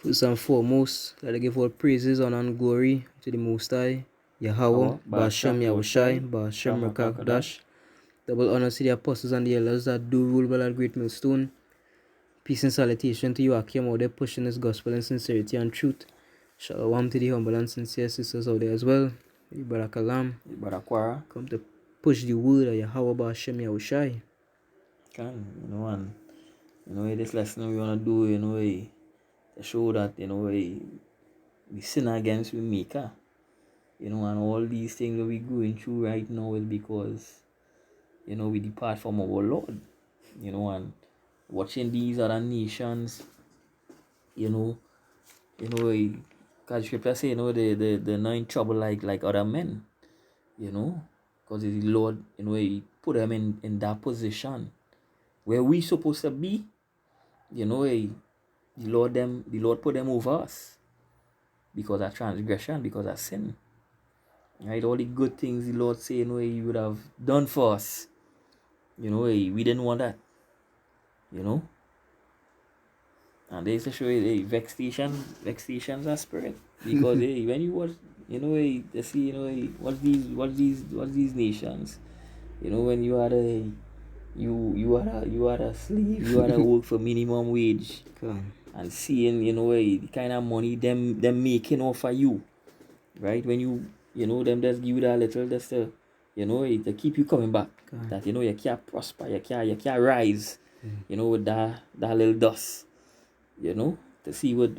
First and foremost, let us give all praises, honor, and glory to the Most High, Yahweh, Our Bashem, Basham Yahushai, Yoshai, Bashem, Shamakakadash. Rakakdash. Double honor to the apostles and the elders that do rule well at Great Millstone. Peace and salutation to you, Akim, out there pushing this gospel in sincerity and truth. Shalom to the humble and sincere sisters out there as well. Barakalam. Barakwara. Come to push the word of Yahweh, Bashem, Yahushai. And this lesson we want to do, to show that, we sin against we maker. And all these things that we're going through right now is because, we depart from our Lord. And watching these other nations, because scripture say, they're not in trouble like other men, because the Lord, he put them in that position where we supposed to be, the Lord put them over us because of transgression, because of sin. Right? All the good things the Lord say, he would have done for us. We didn't want that. And they used to show you vexations are spirit. Because when you watch, they see, what's these nations? When you are a slave, you are a work for minimum wage. And seeing, the kind of money them making off of you. Right? When them just give you that little just to, to keep you coming back. That you can't prosper, you can't rise, with that little dust. To see what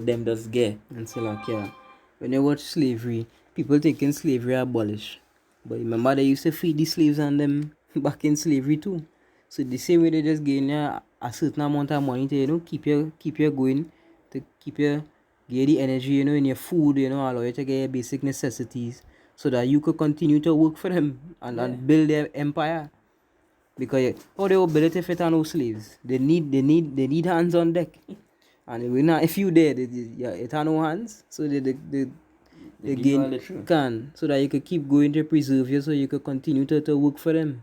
them does get. And so when you watch slavery, people thinking slavery abolished. But remember they used to feed the slaves and them back in slavery too. So the same way they just gain a certain amount of money to, keep you going, to keep you get the energy, in your food, allow you to get your basic necessities so that you could continue to work for them and build their empire. Because how they will build it if it are no slaves? They need hands on deck. And we not if you there, it are no hands. So they gain can so that you could keep going to preserve you so you could continue to work for them.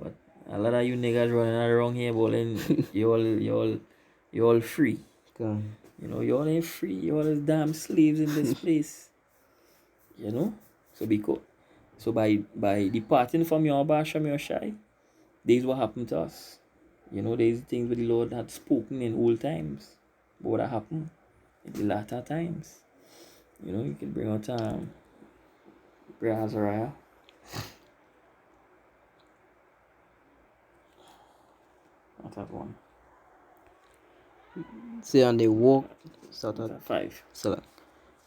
But a lot of you niggas running around here balling, you all free. Can. You all ain't free, you all is damn slaves in this place. So because so by departing from your Basham Yoshai, this is what happened to us. There's things that the Lord had spoken in old times. But what happened in the latter times? You can bring out Prayer Azariah. Not that one. Say and they walk start at 5. so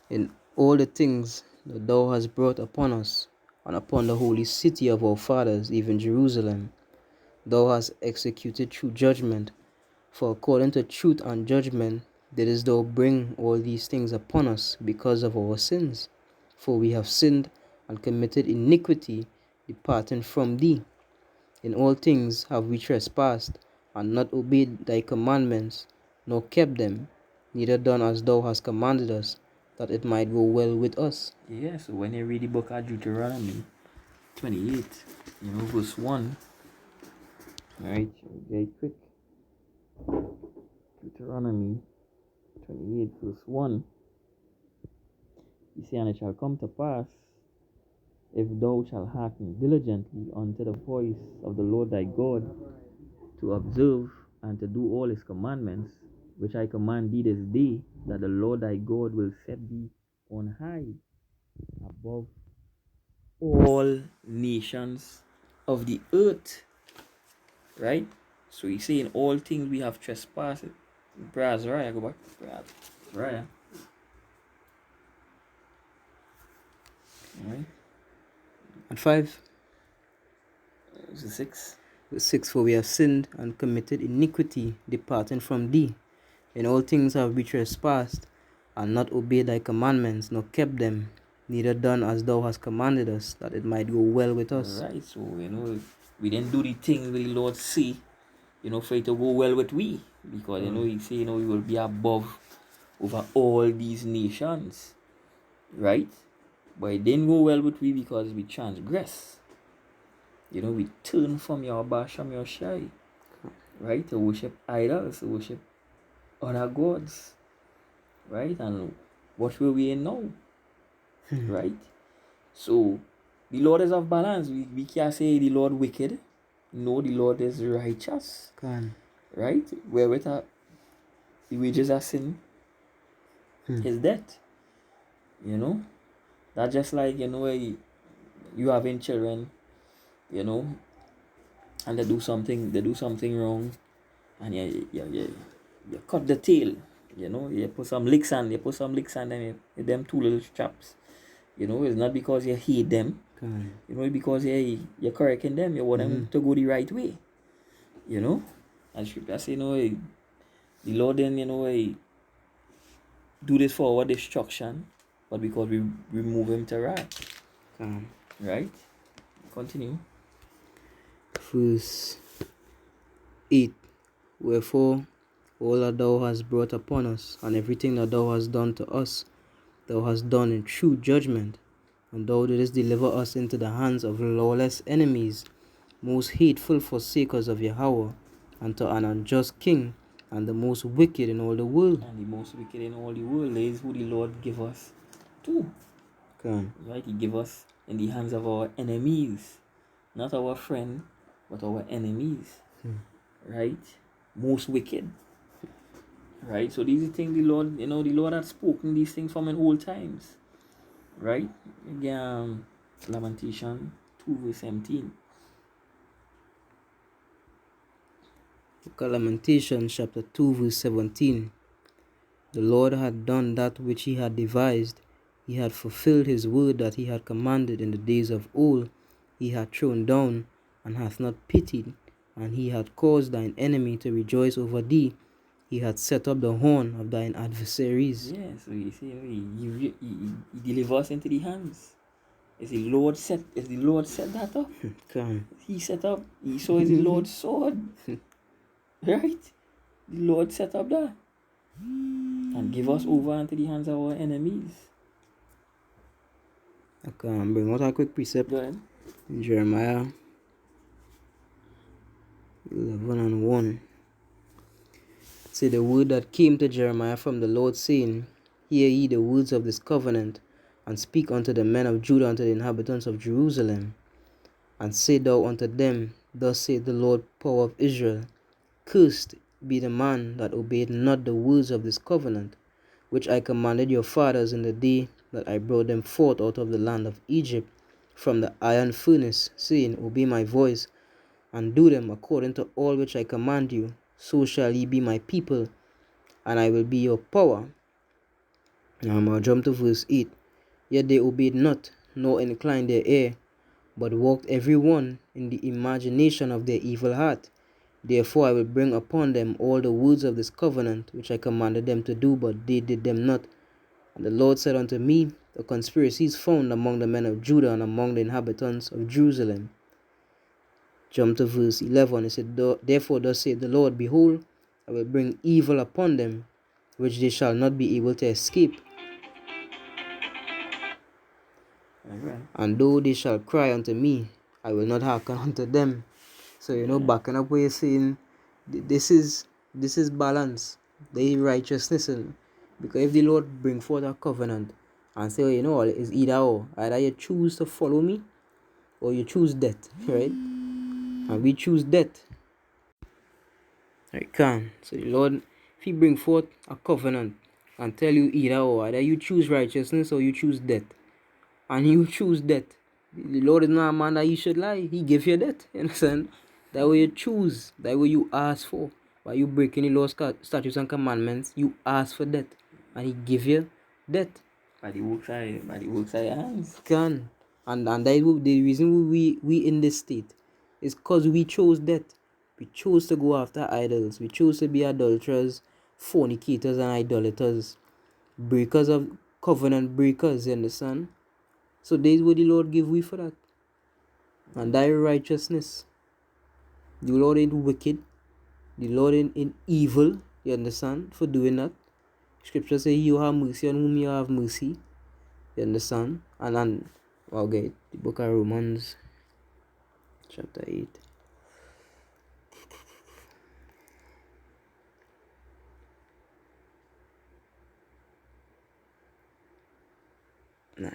in all the things that thou hast brought upon us, and upon the holy city of our fathers, even Jerusalem, thou hast executed true judgment. For according to truth and judgment didst thou bring all these things upon us because of our sins. For we have sinned and committed iniquity, departing from thee. In all things have we trespassed, and not obeyed thy commandments, nor kept them, neither done as thou hast commanded us, that it might go well with us. Yeah, so when you read the book of Deuteronomy 28, verse 1, alright, very quick. Deuteronomy 28, verse 1. You see, and it shall come to pass, if thou shalt hearken diligently unto the voice of the Lord thy God, to observe and to do all his commandments, which I command thee this day, that the Lord thy God will set thee on high above all nations of the earth. Right? So he's saying all things we have trespassed. Azariah, go back. Azariah. Alright. And 5. It's a 6. 6. For we have sinned and committed iniquity, departing from thee. In all things have we trespassed, and not obeyed thy commandments, nor kept them, neither done as thou hast commanded us, that it might go well with us. Right, so we didn't do the things that the Lord say, for it to go well with we. Because he say, we will be above over all these nations. Right? But it didn't go well with we because we transgress. We turn from your Basham Yoshai. Right? To worship idols, to worship other gods. right? And what were we in now, right? So the Lord is of balance. We can't say the Lord wicked. No, the Lord is righteous, Can. right? Wherewith the wages of sin is death. You know, that's just like, you having children, you know, and they do something wrong, and you cut the tail, you put some licks on them, them two little chaps. It's not because you hate them, Can. it's because you're correcting them, you want them to go the right way, you know. And scripture say, the Lord then, do this for our destruction, but because we remove him to wrath, Can. right? Continue. Verse 8. Wherefore, all that thou hast brought upon us, and everything that thou hast done to us, thou hast done in true judgment, and thou didst deliver us into the hands of lawless enemies, most hateful forsakers of Yahweh, and to an unjust king, and the most wicked in all the world. And the most wicked in all the world is who the Lord give us to. Can. Right? He give us in the hands of our enemies. Not our friend, but our enemies. Right? Most wicked. Right? So these are things the Lord, the Lord had spoken these things from in old times. Right? Again, Lamentation 2 verse 17. Book of Lamentation chapter 2 verse 17. The Lord had done that which he had devised. He had fulfilled his word that he had commanded in the days of old. He had thrown down, and hath not pitied, and he had caused thine enemy to rejoice over thee. He had set up the horn of thine adversaries. Yeah, so you see, he delivers us into the hands. Is the Lord set that up? Come. He set up, he saw is the Lord's sword. Right? The Lord set up that. And give us over into the hands of our enemies. I can bring out a quick precept. Go ahead. In Jeremiah 11 and 1. Say the word that came to Jeremiah from the Lord, saying, Hear ye the words of this covenant, and speak unto the men of Judah, unto the inhabitants of Jerusalem. And say thou unto them, Thus saith the Lord, power of Israel, Cursed be the man that obeyed not the words of this covenant, which I commanded your fathers in the day that I brought them forth out of the land of Egypt, from the iron furnace, saying, Obey my voice, and do them according to all which I command you. So shall ye be my people, and I will be your power. Now I'll jump to verse 8. Yet they obeyed not, nor inclined their ear, but walked every one in the imagination of their evil heart. Therefore I will bring upon them all the words of this covenant, which I commanded them to do, but they did them not. And the Lord said unto me, The conspiracy is found among the men of Judah and among the inhabitants of Jerusalem. Jump to verse 11. It said, Therefore thus saith the Lord, Behold, I will bring evil upon them, which they shall not be able to escape. Alright. And though they shall cry unto me, I will not hearken unto them. So, backing up what you're saying, this is balance. The righteousness. Because if the Lord bring forth a covenant and say, it's either or. Either you choose to follow me or you choose death, right? And we choose death. Right, can. So the Lord, if he bring forth a covenant and tell you either or, either you choose righteousness or you choose death, and you choose death, the Lord is not a man that he should lie. He give you death, you understand? That way you choose, that way you ask for. By you breaking the laws, statutes and commandments, you ask for death, and he give you death. By the works of your hands. Can. And that is the reason we in this state is because we chose death. We chose to go after idols. We chose to be adulterers, fornicators, and idolaters. Breakers of covenant breakers, you understand? So that is what the Lord give we for that. And that righteousness. The Lord ain't wicked. The Lord ain't evil, you understand, for doing that. Scripture say you have mercy on whom you have mercy. You understand? And okay, the book of Romans chapter 8. 9.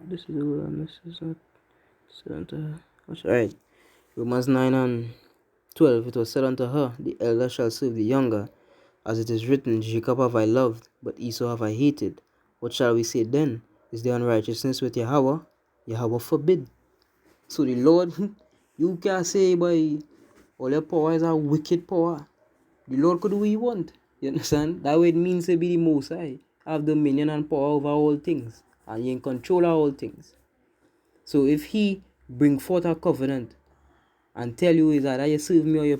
This is where Mrs. said unto her. Alright. Romans 9 and 12. It was said unto her, the elder shall serve the younger. As it is written, Jacob have I loved, but Esau have I hated. What shall we say then? Is there unrighteousness with Yahweh? Yahweh forbid. So the Lord, you can't say by all your power is a wicked power. The Lord could do what he want. You understand? That way it means to be the Most High. Have dominion and power over all things. And he in control of all things. So if he bring forth a covenant and tell you is that you serve me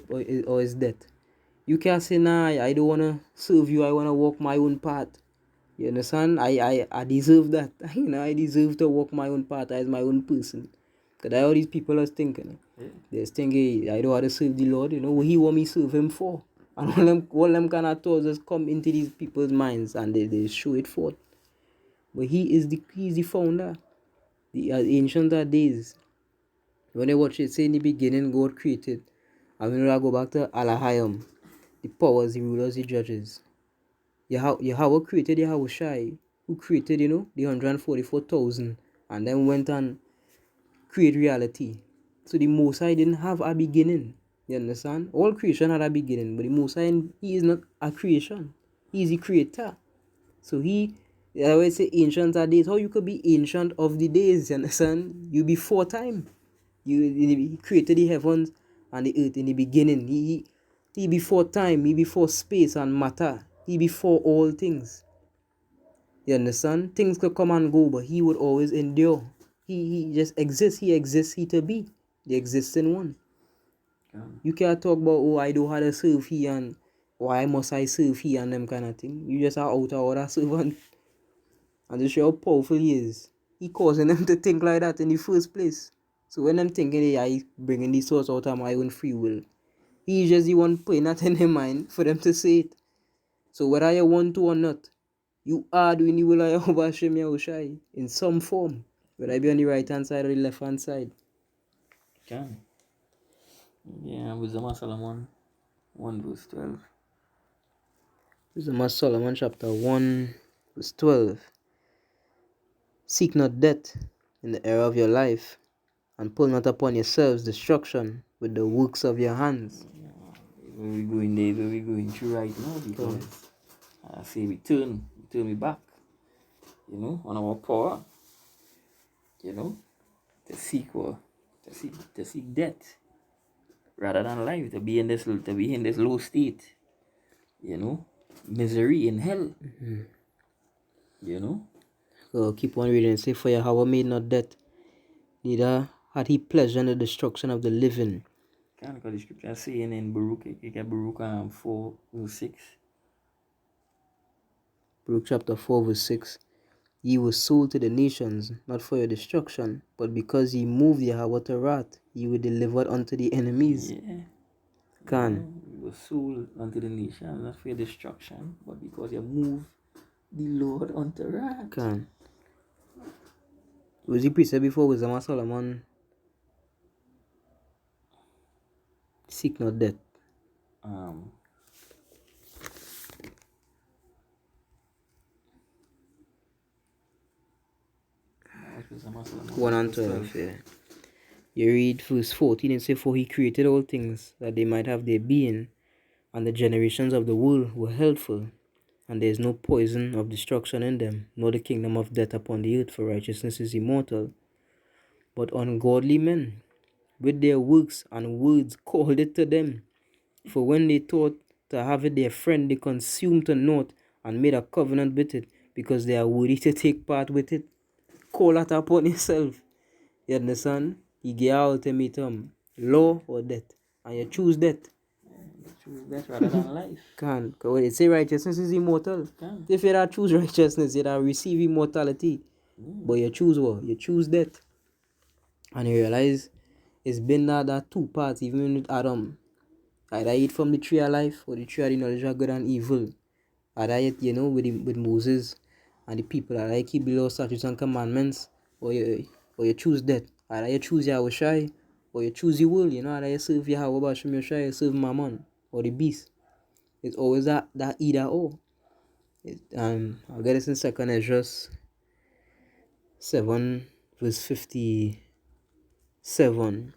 or is death, you can't say, nah, I don't want to serve you. I want to walk my own path. You understand? I deserve that. I deserve to walk my own path as my own person. Because that's how these people are thinking. Yeah. They're thinking, I don't want to serve the Lord. What he want me to serve him for. And all them kind of thoughts just come into these people's minds and they show it forth. But he is the founder. The ancient of days. When they watch it, say in the beginning, God created. And when I go back to Alahayim, the powers, the rulers, the judges. Yahweh created Yahweh Shai, who created, the 144,000, and then went and create reality. So the Most High didn't have a beginning. You understand? All creation had a beginning, but the Most High, he is not a creation. He is the creator. So I always say ancient of days. How you could be ancient of the days, you understand? You before time. He created the heavens and the earth in the beginning. He before time, he before space and matter. He before all things. You understand? Things could come and go, but he would always endure. He just exists. He exists. He to be the existing one. You can't talk about, I don't have to serve he and why must I serve he and them kind of thing. You just are out of order servant. And to show how powerful he is, he causing them to think like that in the first place. So when I'm thinking, hey, I bringing these thoughts out of my own free will, he's just the one putting that in their mind for them to say it. So whether you want to or not, you are doing the will of Yahweh Hashem Yahushai in some form. Whether I be on the right hand side or the left hand side. Can. Yeah, Wisdom of Solomon 1 verse 12. Wisdom of Solomon chapter 1 verse 12. Seek not death in the era of your life, and pull not upon yourselves destruction with the works of your hands. Where we going there, where we going through right now, because I say we turn me back, on our power, to seek death rather than life, to be in this low state, misery in hell. So keep on reading. Say, for Yahweh made not death, neither had he pleasure in the destruction of the living. Because the scripture is saying in Baruch, Baruch 4 verse 6. Baruch chapter 4 verse 6. Ye were sold to the nations, not for your destruction, but because ye moved Yahweh to wrath, ye were delivered unto the enemies. Yeah. Can. You were sold unto the nations, not for your destruction, but because you moved the Lord unto wrath. Can. Was he preached before Wisdom of Solomon? Seek not death. One and 12, yeah. You read verse 14 and say, for he created all things, that they might have their being, and the generations of the world were healthful, and there is no poison of destruction in them, nor the kingdom of death upon the earth, for righteousness is immortal. But ungodly men, with their works and words, called it to them. For when they thought to have it their friend, they consumed to naught, and made a covenant with it, because they are worthy to take part with it. Call that upon yourself. You understand? You get ultimatum, law or death, and you choose death. Choose death rather than life. Can't. Because it say righteousness is immortal. Can't. If you don't choose righteousness, you don't receive immortality. But you choose what? You choose death. And you realize it's been that two parts, even with Adam. Either eat from the tree of life or the tree of the knowledge of good and evil. Either eat, with Moses and the people, either you keep the law, statutes, and commandments, or you choose death. Either you choose Yahushai or you choose your will. You know, either you serve Yahweh Bashim Yeshua, you serve Mammon or the beast. It's always that either or. I'll get this in second Esdras 7 verse 57.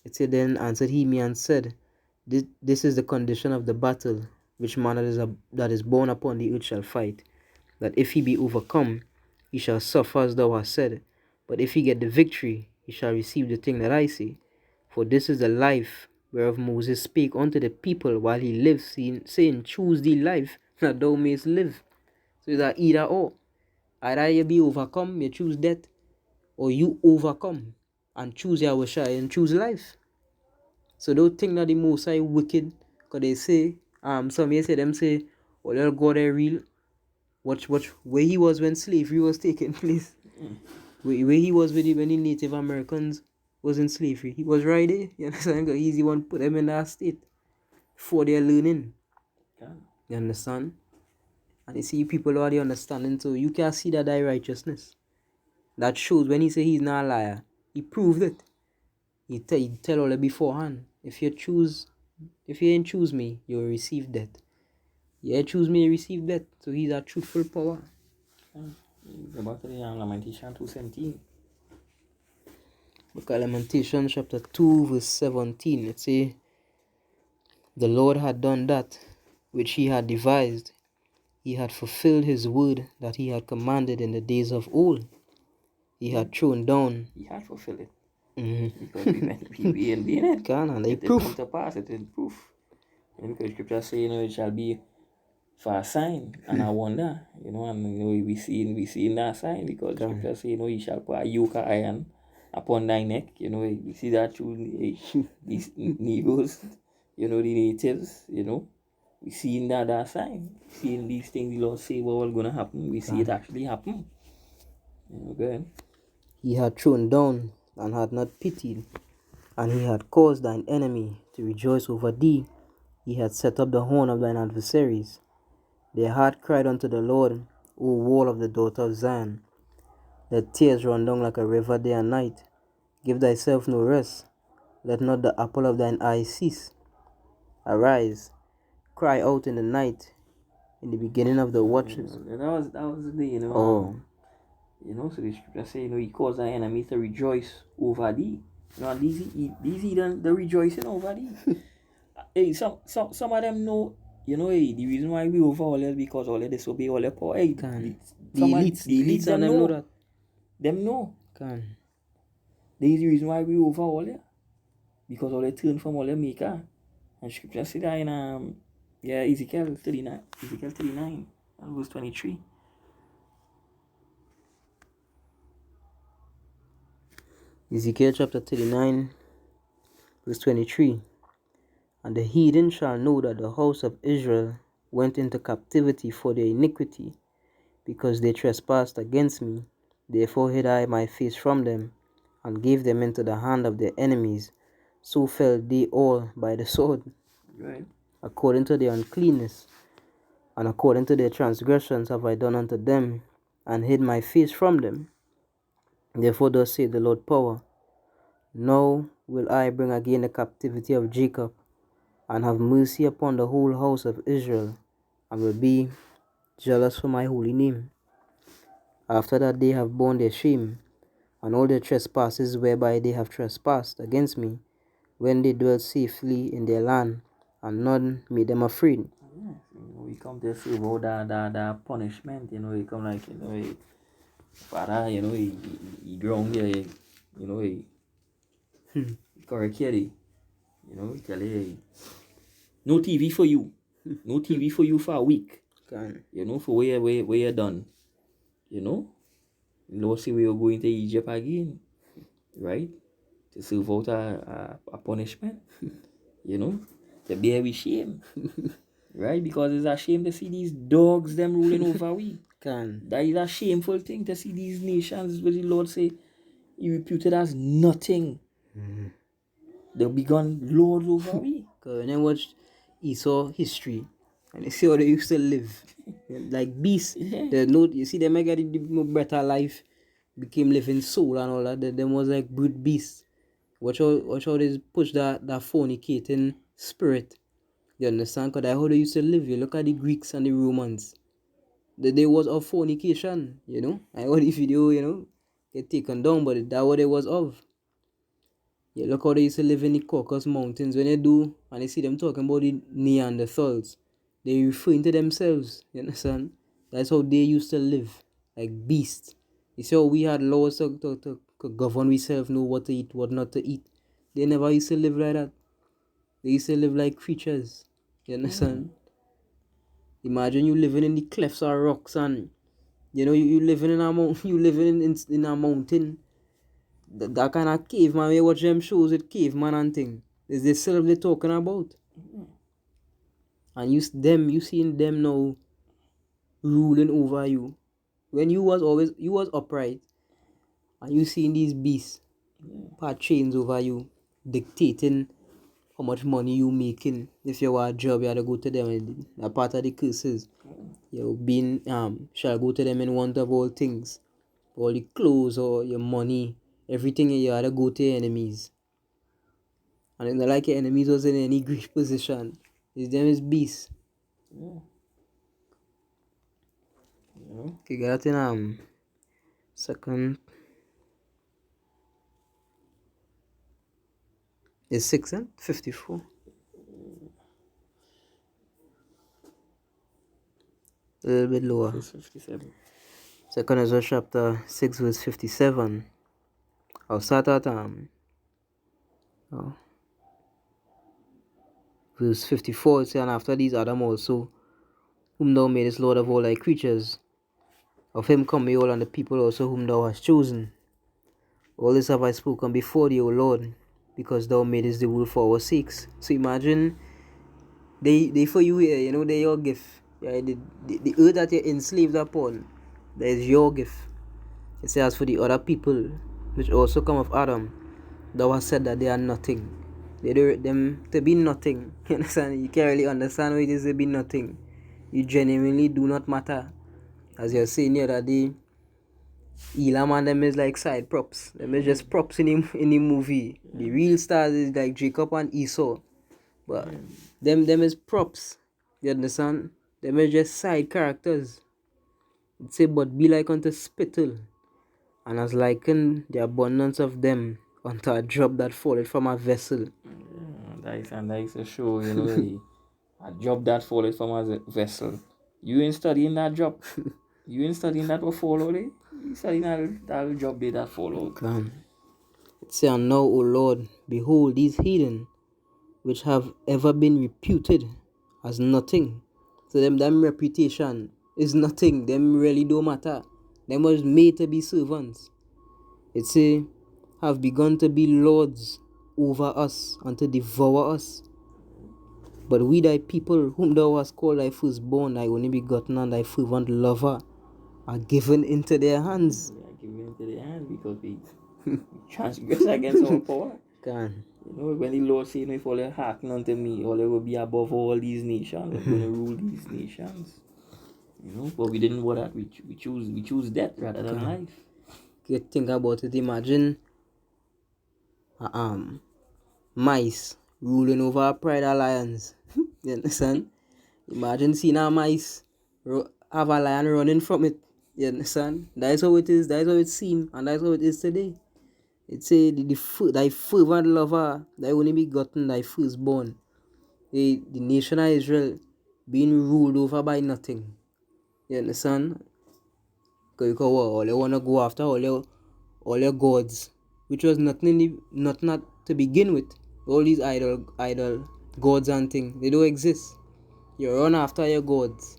It said, then answered he me and said, this is the condition of the battle which man that is born upon the earth shall fight, that if he be overcome, he shall suffer as thou hast said, but if he get the victory, he shall receive the thing that I say. For this is the life whereof Moses spake unto the people while he lived, saying, choose thee life, that thou mayest live. So it's that either or. Either you be overcome, you choose death, or you overcome and choose Yahweh and choose life. So don't think that the Most High wicked, because they say, some here say, them say, oh, little God are real. Watch where he was when slavery was taking place. Where he was when the Native Americans was in slavery. He was right there. You understand? Because he's the one put them in that state for their learning. Yeah. You understand? And you see people already understanding, so you can see that thy righteousness. That shows when he say he's not a liar. He proved it. He tell all that beforehand. If you ain't choose me, you'll receive death. Yeah, choose me, you receive death. So he's a truthful power. About the Lamentation 2:17. Book of Lamentation chapter 2 verse 17. It say, the Lord had done that which he had devised. He had fulfilled his word that he had commanded in the days of old. He had thrown down. He had fulfilled it. Mm-hmm. Because we ain't been it. And they it proof. Come to pass, it is proof. And because scripture say, it shall be for a sign and a wonder. And we see in that sign, because scripture say, he shall put a yoke of iron upon thy neck. We see that through these Negroes, the natives, we see in that sign. Seeing these things the Lord say what was gonna happen, we see it actually happen. Okay. He had thrown down and had not pitied, and he had caused thine enemy to rejoice over thee. He had set up the horn of thine adversaries. Their heart cried unto the Lord, O wall of the daughter of Zion. Let tears run down like a river day and night. Give thyself no rest. Let not the apple of thine eye cease. Arise, cry out in the night, in the beginning of the watches. That was the day, Oh. So the scripture say, he caused thy enemy to rejoice over thee. These they rejoicing over thee. Hey, some of them know, the reason why we over all is because all they disobey all their power. Hey, The elites them know that. Them know. Can. There is the reason why we over all there. Because all they turn from all their maker. And scripture say that in Ezekiel 39, and verse 23. Ezekiel chapter 39, verse 23. And the heathen shall know that the house of Israel went into captivity for their iniquity, because they trespassed against me. Therefore hid I my face from them, and gave them into the hand of their enemies. So fell they all by the sword, Right. according to their uncleanness, and according to their transgressions have I done unto them, and hid my face from them. Therefore thus saith the Lord power, now will I bring again the captivity of Jacob, and have mercy upon the whole house of Israel, and will be jealous for my holy name. After that they have borne their shame, and all their trespasses whereby they have trespassed against me, when they dwelt safely in their land, and none made them afraid. Yes, we come to see about that punishment, we come like, Father, he drowned there, he correct here, he tell you, no TV for you, no TV for you for a week, Can. for where you're done, Lord say we are going to Egypt again, right, to serve out a punishment, to bear with shame. Right, because it's a shame to see these dogs them ruling over we. Can. That is a shameful thing to see these nations where the Lord say he reputed as nothing. They become lords over we. Because when I watch Esau history, and you see how they used to live, like beasts, you see them get the better life, became living soul and all that. Them was like brute beasts. Watch how they push that fornicating spirit. You understand? Because that's how they used to live. You look at the Greeks and the Romans. The day was of fornication, you know. I heard the video, get taken down, but that what it was of. Yeah, look how they used to live in the Caucasus Mountains. When they do, and they see them talking about the Neanderthals, they referring to themselves, you understand? That's how they used to live, like beasts. You see how we had laws to govern ourselves, know what to eat, what not to eat. They never used to live like that. They used to live like creatures, you understand? Imagine you living in the cliffs or rocks and, you living in a mountain, you living in a mountain. That kind of caveman, we watch them shows with caveman and thing. Is the self they talking about? And you seeing them now ruling over you. When you was upright, and you seeing these beasts part chains over you, dictating how much money you making. If you want a job, you have to go to them. A part of the curses. You being shall go to them in want of all things. All the clothes or your money, everything you have to go to your enemies. And it's not like your enemies was in any great position. It's them is beasts. Yeah. Okay, got in second. It's 6 and 54. A little bit lower. Verse 57. Second Ezra chapter 6 verse 57. I'll start at verse 54. It says, and after these Adam also, whom thou madest Lord of all thy creatures, of him come we all, and the people also whom thou hast chosen. All this have I spoken before thee, O Lord, because thou madest the rule for our sakes. So imagine, they for you here, they're your gift. Yeah, the earth that you're enslaved upon, that is your gift. It says, for the other people, which also come of Adam, thou hast said that they are nothing. They do them to be nothing. You understand? You can't really understand what it is to be nothing. You genuinely do not matter. As you're saying the other day, Elam and them is like side props. Them is just props in the movie. The real stars is like Jacob and Esau. But them is props. You understand? Them is just side characters. It say, but be like unto spittle, and as liken the abundance of them unto a drop that falleth from a vessel. Yeah, that is a show, a job that falleth from a vessel. You ain't studying that job. You ain't studying that what follow, eh? You studying that job that follow. It say, and now, O Lord, behold these heathen, which have ever been reputed as nothing. So them reputation is nothing. Them really don't matter. Them was made to be servants. It say, have begun to be lords over us and to devour us. But we thy people, whom thou hast called thy firstborn, thy only begotten, and thy fervent lover, are given into their hands. We are given into their hands because we transgress against our power. When the Lord said, if all you hearken unto me, all you will be above all these nations, we're going to rule these nations. But we didn't want that. We choose death rather than life. You think about it, imagine mice ruling over a pride of lions. You understand? Imagine seeing a mice have a lion running from it. You understand? That is how it is. That is how it seems, and that is how it is today. It say thy fervent lover, thy only begotten, thy firstborn. The nation of Israel being ruled over by nothing. You understand? Because all you want to go after all your gods, which was nothing not to begin with. All these idol gods and things, they don't exist. You run after your gods.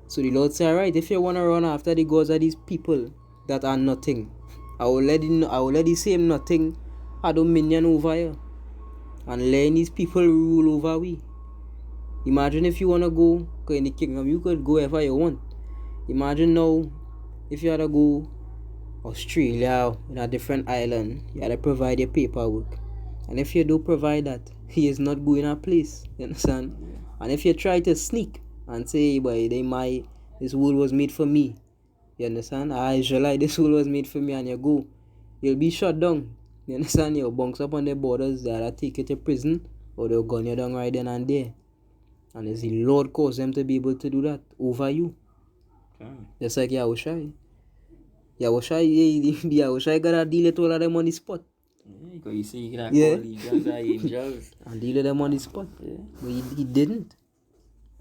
So the Lord said, alright, if you want to run after the gods of these people that are nothing, I will let the same nothing have dominion over you. And letting these people rule over we. Imagine if you want to go in the kingdom, you could go wherever you want. Imagine now, if you had to go Australia in a different island, you had to provide your paperwork. And if you do provide that, he is not going a place. You understand? And if you try to sneak and say, boy, this world was made for me. You understand? Israelite, this world was made for me, and you go, you'll be shut down. You understand? You bounce up on the borders, they either take you to prison or they'll gun you down right then and there. And it's the Lord caused them to be able to do that over you. Just like Yahushai. Yahushai gotta deal with all of them on the spot. Yeah, because you see, you can Yeah. call legions and angels. And deal with them on the spot. Yeah. But he didn't.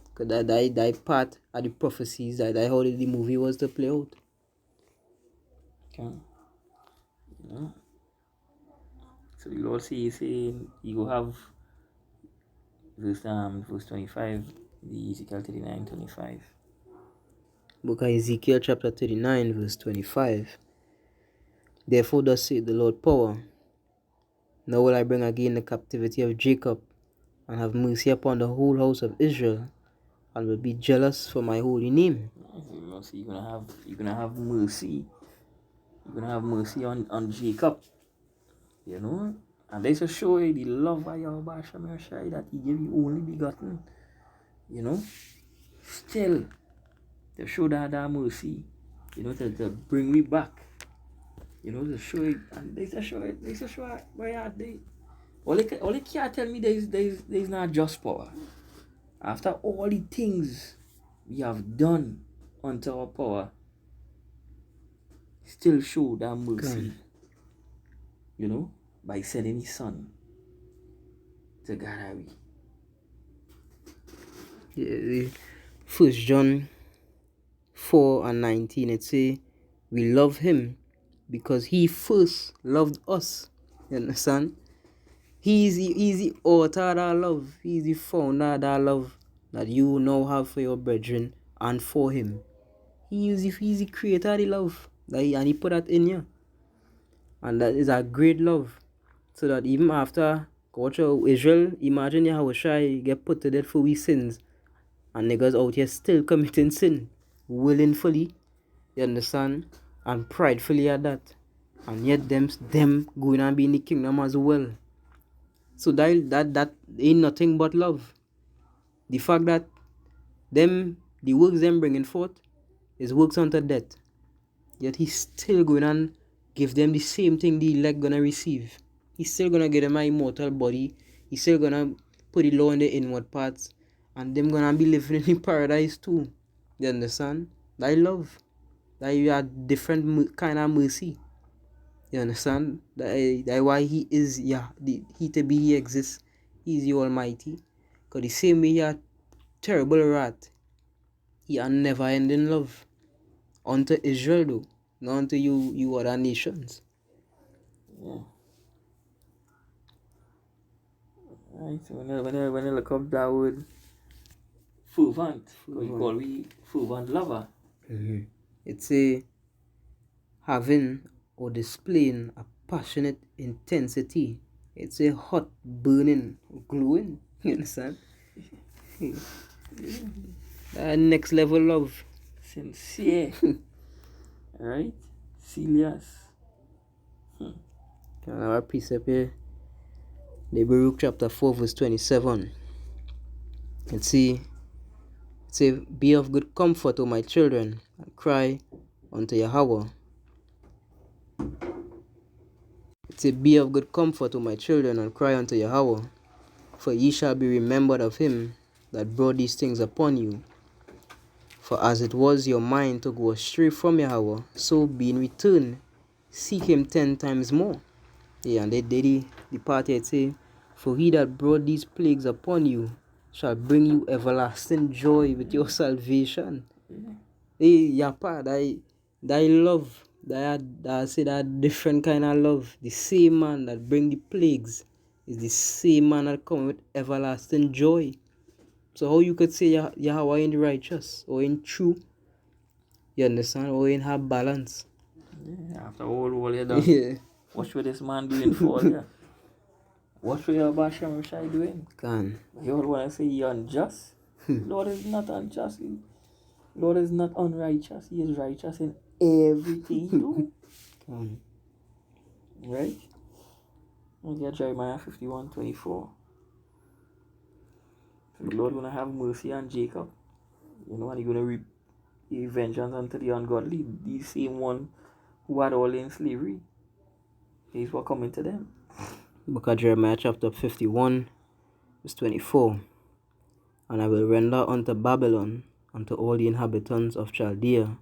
Because that part of the prophecies, that how the movie was to play out. Okay. You know? So the Lord saying you will have verse 25, the Ezekiel 39:25. Book of Ezekiel chapter 39 verse 25. Therefore thus saith the Lord power, now will I bring again the captivity of Jacob, and have mercy upon the whole house of Israel, and will be jealous for my holy name. So you're gonna have mercy. You're gonna have mercy on Jacob. You know? And this will show you the love of Yahweh Hashem Yahshai that he gave you only begotten. You know? Still to show that mercy, you know, to bring me back. You know, to show it, and they show it why they all they can't tell me there's not just power. After all the things we have done unto our power, still show that mercy. You know, by sending his son to gather we. Yeah, 1 John 4 and 19, it say, we love him because he first loved us. You understand? He's the author of that love. He's the founder of that love that you now have for your brethren and for him. He's the creator of the love. And he put that in you. And that is a great love. So that even after watch out Israel, imagine Yahushua get put to death for we sins. And niggas out here still committing sin. Willingly. You understand? And pridefully at that. And yet them going and be in the kingdom as well. So that ain't nothing but love. The fact that the works them bringing forth is works unto death. Yet he's still going and give them the same thing the elect gonna receive. He's still gonna give them an immortal body. He's still gonna put the law in the inward parts. And them gonna be living in paradise too. You understand? That love. That you are different kind of mercy. You understand? That why he is, he to be, he exists. He's the Almighty. Because the same way he had terrible wrath, he had never ending love. Unto Israel though. Not unto you other nations. Yeah. Right, so when I look up that word fervent, we call we fervent lover. It's a having or displaying a passionate intensity. It's a hot, burning, glowing. You understand? Next level love. Sincere. Right? Serious. Our precept here, the Baruch chapter 4 verse 27. It say, be of good comfort, O my children, and cry unto Yahweh. It say, be of good comfort, O my children, and cry unto Yahweh, for ye shall be remembered of him that brought these things upon you. For as it was your mind to go astray from Yahweh, so being returned, seek him 10 times more. Yeah, and the part here, it say, for he that brought these plagues upon you shall bring you everlasting joy with your salvation. Hey, Yapa, that love, that different kind of love. The same man that bring the plagues is the same man that come with everlasting joy. So how you could say Yahweh ain't righteous or ain't true? You understand? Or ain't have balance? Yeah, after all you done. Yeah. Watch what this man doing for you. Watch what your Hashem Yahshai doing. Can. You all want to say you're unjust? Lord is not unjust. Lord is not unrighteous. He is righteous in everything he do. Right? Look at Jeremiah 51:24. So the Lord gonna have mercy on Jacob. You know, and he's gonna reap vengeance unto the ungodly, the same one who had all in slavery. He's what coming to them. Book of Jeremiah chapter 51, verse 24. And I will render unto Babylon, unto all the inhabitants of Chaldea,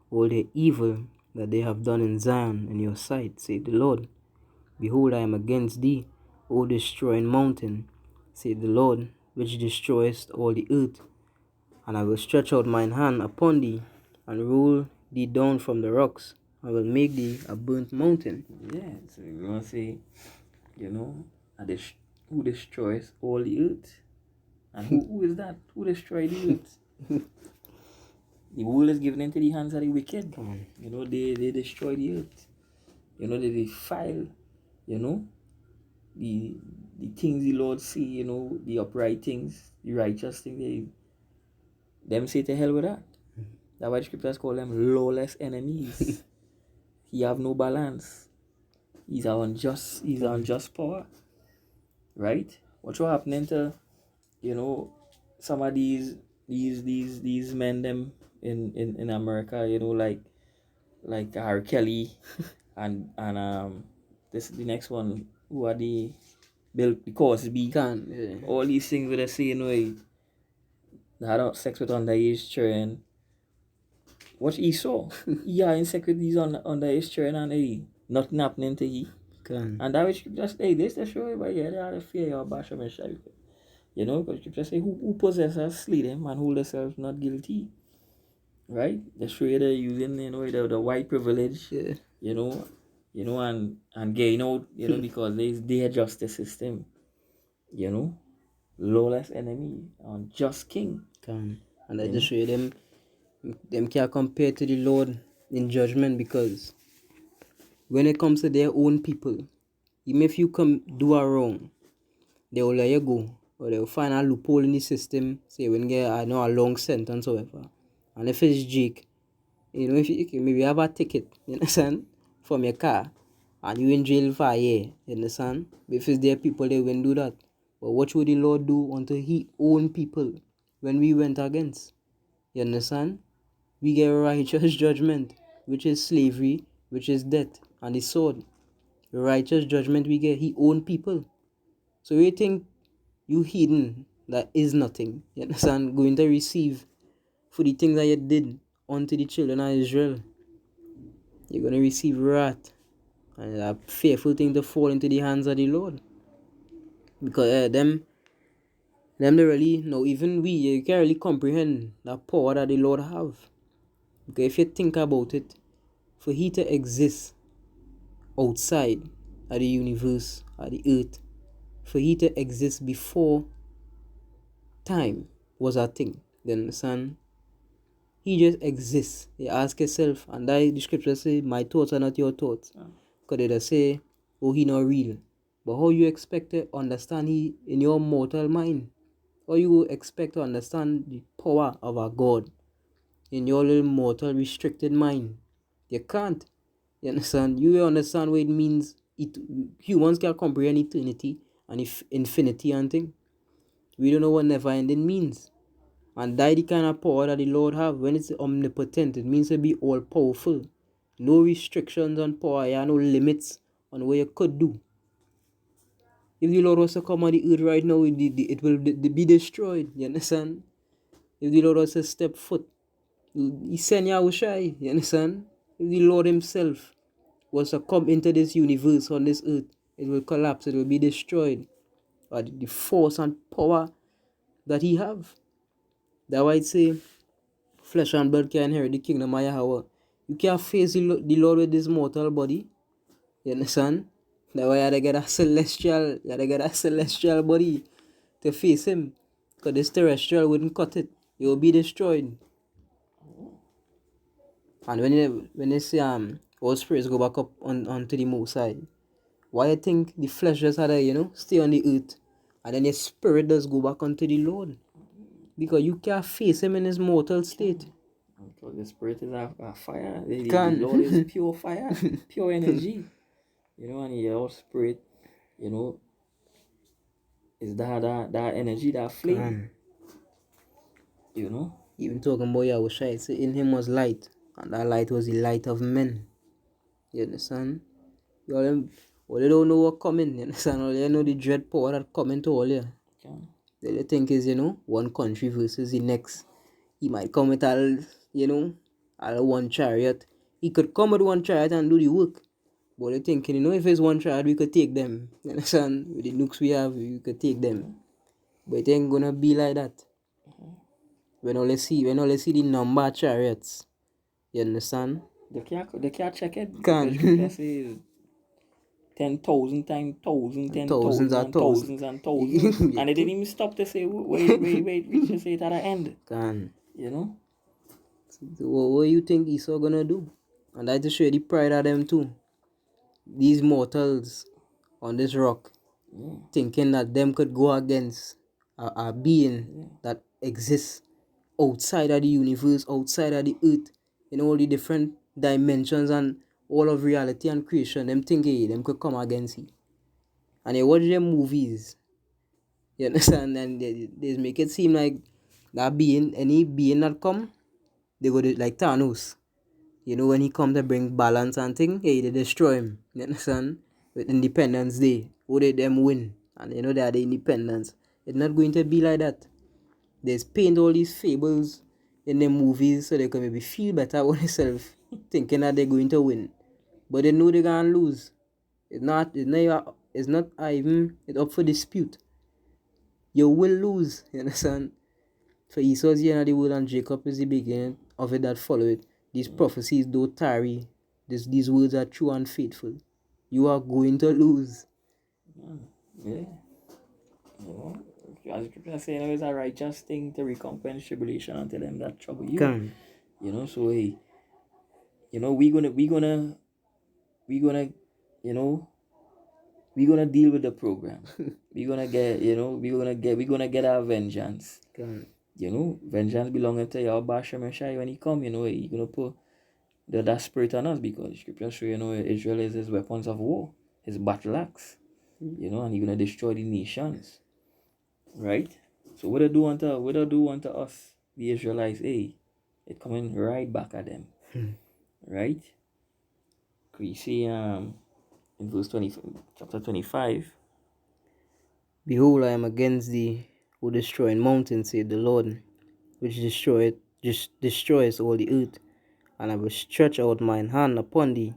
all the evil that they have done in Zion in your sight, saith the Lord. Behold, I am against thee, O destroying mountain, saith the Lord, which destroyest all the earth. And I will stretch out mine hand upon thee, and roll thee down from the rocks. I will make thee a burnt mountain. Yeah, so you want to say, you know, who destroys all the earth? And who is that? Who destroyed the earth? The world is given into the hands of the wicked. Come on. You know, they destroy the earth. You know, they defile, you know, the things the Lord see, you know, the upright things, the righteous things, them say to hell with that. That's why the scriptures call them lawless enemies. He have no balance. He's an unjust power. Right? What's happening to, you know, some of these men them in America, you know, like R. Kelly and this the next one, who are the Bill Cosby. All these things where they say, you know, they had sex with underage children. What he saw? Yeah, in sex with these underage children, and nothing happening to he. And that which just this they show you, but yeah, they had a fear of bash and shit. You know, because scripture say who possesses slay them and hold themselves not guilty. Right? They show you they're using, you know, the white privilege, you know, and gain out, you know, because there's their justice system. You know, lawless enemy, unjust king. And I just show you them can't compare to the Lord in judgment, because when it comes to their own people, even if you come do a wrong, they will let you go, or they will find a loophole in the system, say when you get a long sentence or whatever. And if it's Jake, you know, if you maybe have a ticket, you understand, from your car, and you in jail for a year, you understand? But if it's their people, they won't do that. But what would the Lord do unto his own people when we went against? You understand? We get righteous judgment, which is slavery, which is death, and the sword. Righteous judgment we get his own people. So you think you heathen that is nothing, you understand, going to receive for the things that you did unto the children of Israel. You're going to receive wrath. And it's a fearful thing to fall into the hands of the Lord. Because them they really, no, even we, you can't really comprehend the power that the Lord have. Because if you think about it, for he to exist outside of the universe, of the earth, for he to exist before time was a thing, you understand? He just exists. You ask yourself, and that the scripture say, my thoughts are not your thoughts. Because they just say, oh, he not real. But how you expect to understand he in your mortal mind? How you expect to understand the power of a God in your little mortal restricted mind? You can't. You understand? You will understand what it means. Humans can comprehend eternity and infinity and thing. We don't know what never ending means. And that the kind of power that the Lord have. When it's omnipotent, it means to be all powerful. No restrictions on power, yeah, no limits on what you could do. If the Lord was to come on the earth right now, it will be destroyed. You understand? If the Lord was to step foot, he sent Yahushai. You understand? If the Lord himself was to come into this universe on this earth, it will collapse, it will be destroyed by the force and power that he have. That's why it say flesh and blood can inherit the kingdom of Yahweh. You can't face the Lord with this mortal body. You understand? That's why you gotta get a celestial body to face him. Because this terrestrial wouldn't cut it. It will be destroyed. And when they say all spirits go back up onto the most side, why you think the flesh just had to, stay on the earth, and then the spirit does go back onto the Lord? Because you can't face him in his mortal state. Because the spirit is a fire. The Lord is pure fire, pure energy. And your spirit, is that energy, that flame. Even talking about Yahushua, say in him was light, and that light was the light of men. You understand? Well, they don't know what coming, you understand? All you know the dread power that coming to all you. Okay. They think is, one country versus the next. He might come with all, all one chariot. He could come with one chariot and do the work. But they're thinking, if it's one chariot, we could take them. You understand? With the nukes we have, we could take them. But it ain't gonna be like that. When all you see the number of chariots, you understand? They can't check it Can. because scripture says 10,000 times thousand, Thousands 10,000 are and thousands. thousands and thousands. And they didn't even stop to say, wait, we just say it at the end. Can. You know? So what you think Esau gonna do? And I to show you the pride of them too. These mortals on this rock, thinking that them could go against a being that exists outside of the universe, outside of the earth, in all the different dimensions and all of reality and creation. Them think them could come against it. And they watch them movies, you understand? And they make it seem like that being, any being that come, they go to, like Thanos. When he come to bring balance and thing, hey, they destroy him. You understand? With Independence Day, who did them win? And they are the independence. It's not going to be like that. There's paint all these fables in the movies so they can maybe feel better about themselves, thinking that they're going to win. But they know they're gonna lose. It's not even it's up for dispute. You will lose, you understand? For Esau is the end of the world and Jacob is the beginning of it that follow it. These prophecies don't tarry. These words are true and faithful. You are going to lose. Yeah. As scripture saying, it is a righteous thing to recompense tribulation unto them that trouble you. Can. So hey, we gonna, we're gonna deal with the program. We're gonna get, we're gonna get our vengeance. Can. Vengeance belonging to Yahweh Shem Shai when he come, he gonna put that spirit on us because the scripture show, Israel is his weapons of war, his battle axe, and he gonna destroy the nations. Right? So what they do unto us, the Israelites, hey, it coming right back at them. Right? Could you see in verse 20, chapter 25? Behold, I am against thee, who destroy mountains, said the Lord, which destroys all the earth. And I will stretch out mine hand upon thee,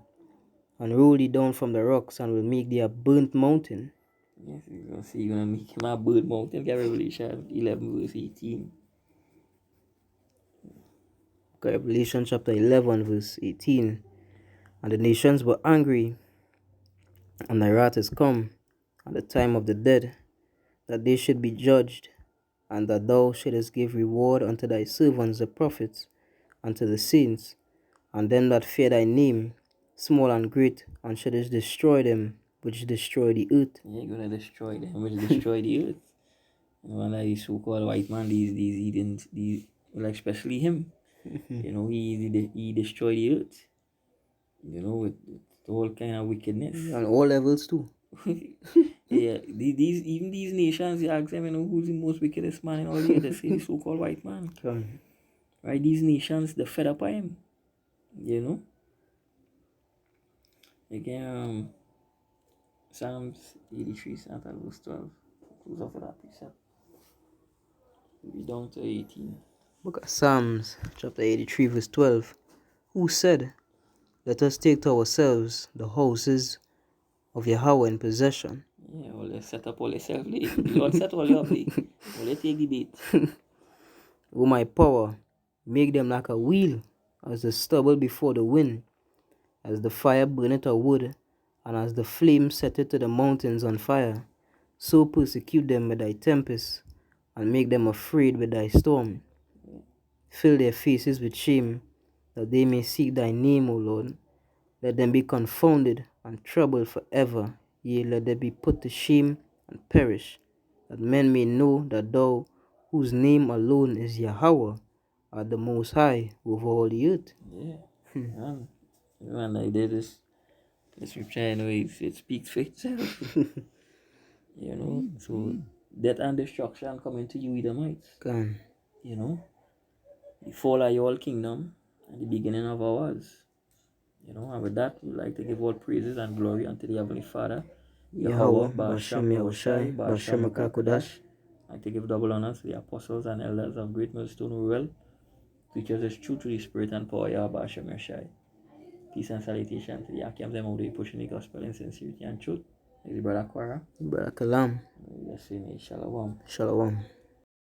and roll thee down from the rocks, and will make thee a burnt mountain. Yes, you're gonna make him a bird mountain. Get Revelation 11 verse 18. Revelation chapter 11 verse 18. And the nations were angry, and thy wrath is come, and the time of the dead, that they should be judged, and that thou shouldest give reward unto thy servants the prophets, and to the saints, and them that fear thy name, small and great, and shouldest destroy them which destroy the earth. Yeah, you're gonna destroy them, which destroy the earth. And like these so-called white man, these heathens, like especially him. He destroyed the earth. With all kind of wickedness. On all levels too. Yeah, these nations, you ask them, who's the most wickedest man in all the earth? They say the so-called white man. Right? These nations, they're fed up by him. Again, Psalms 83, verse 12. Close off of that precept. We'll be down to 18. Book of Psalms, chapter 83, verse 12. Who said, let us take to ourselves the houses of Yahweh in possession? Yeah, all they set up all themselves. The Lord set all you up. All they take the bait. O my power, make them like a wheel, as the stubble before the wind, as the fire burneth a wood, and as the flame setteth to the mountains on fire. So persecute them with thy tempest, and make them afraid with thy storm. Fill their faces with shame, that they may seek thy name, O Lord. Let them be confounded and troubled forever. Yea, let them be put to shame and perish, that men may know that thou, whose name alone is Yahweh, art the Most High over all the earth. Yeah. Man, like this scripture, it speaks for itself. So death and destruction coming to you, Edomites. Can. The fall of your kingdom and the beginning of ours. And with that, we'd like to give all praises and glory unto the Heavenly Father, Yahweh, Bashem, Yahushai, Bashem, Akakodash. I'd like to give double honors to the apostles and elders of Great Millstone Rural, teachers us true to the Spirit and power, Yahweh Bashem Yahushai. Peace and salutation to the Akiams and Maudei pushing the gospel in sincerity and truth. This is Brother Quara. Brother Kalam. Let's say, Shalom. Shalom.